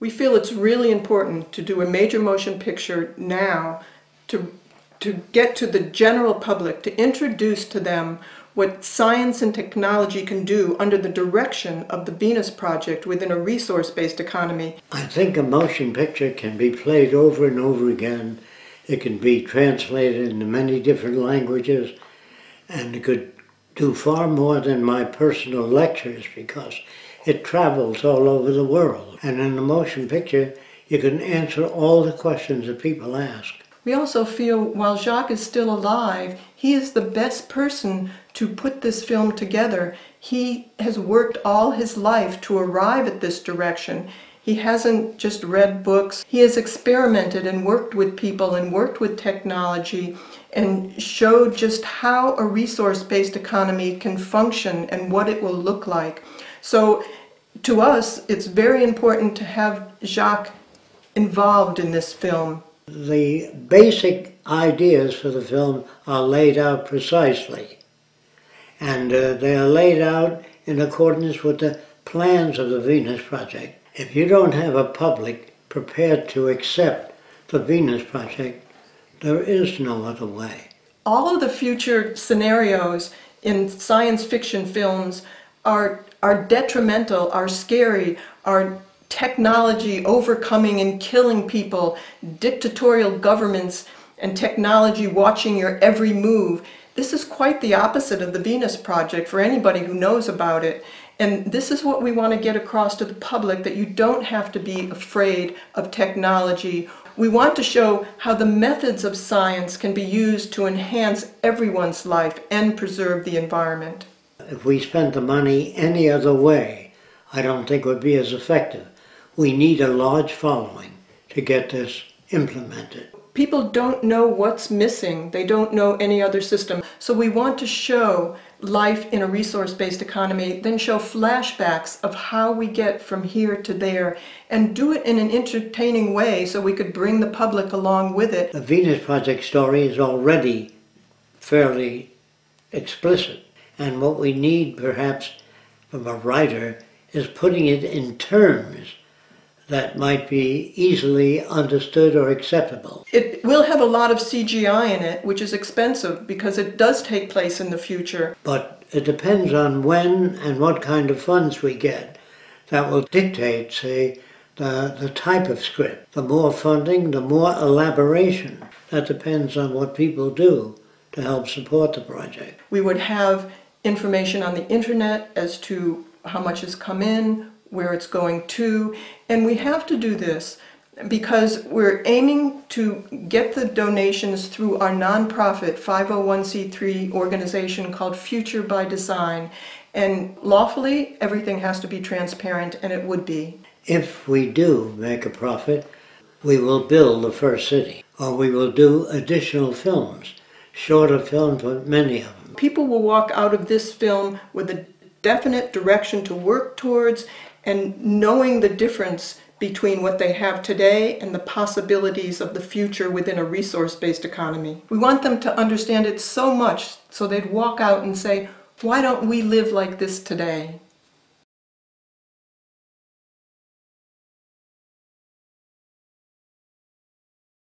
We feel it's really important to do a major motion picture now to get to the general public, to introduce to them what science and technology can do under the direction of the Venus Project within a resource-based economy. I think a motion picture can be played over and over again. It can be translated into many different languages, and it could do far more than my personal lectures because it travels all over the world. And in a motion picture, you can answer all the questions that people ask. We also feel while Jacques is still alive, he is the best person to put this film together. He has worked all his life to arrive at this direction. He hasn't just read books. He has experimented and worked with people and worked with technology and showed just how a resource-based economy can function and what it will look like. So to us, it's very important to have Jacques involved in this film. The basic ideas for the film are laid out precisely, and they are laid out in accordance with the plans of the Venus Project. If you don't have a public prepared to accept the Venus Project, there is no other way. All of the future scenarios in science fiction films are detrimental, are scary, are technology overcoming and killing people, dictatorial governments and technology watching your every move. This is quite the opposite of the Venus Project for anybody who knows about it. And this is what we want to get across to the public, that you don't have to be afraid of technology. We want to show how the methods of science can be used to enhance everyone's life and preserve the environment. If we spent the money any other way, I don't think it would be as effective. We need a large following to get this implemented. People don't know what's missing. They don't know any other system. So we want to show life in a resource-based economy, then show flashbacks of how we get from here to there, and do it in an entertaining way so we could bring the public along with it. The Venus Project story is already fairly explicit, and what we need perhaps from a writer is putting it in terms that might be easily understood or acceptable. It will have a lot of CGI in it, which is expensive because it does take place in the future. But it depends on when and what kind of funds we get. That will dictate, say, the type of script. The more funding, the more elaboration. That depends on what people do to help support the project. We would have information on the internet as to how much has come in, where it's going to, and we have to do this because we're aiming to get the donations through our nonprofit 501c3 organization called Future by Design, and lawfully everything has to be transparent, and it would be. If we do make a profit, we will build the first city, or we will do additional films, shorter films, but many of them. People will walk out of this film with a definite direction to work towards, and knowing the difference between what they have today and the possibilities of the future within a resource-based economy. We want them to understand it so much so they'd walk out and say, why don't we live like this today?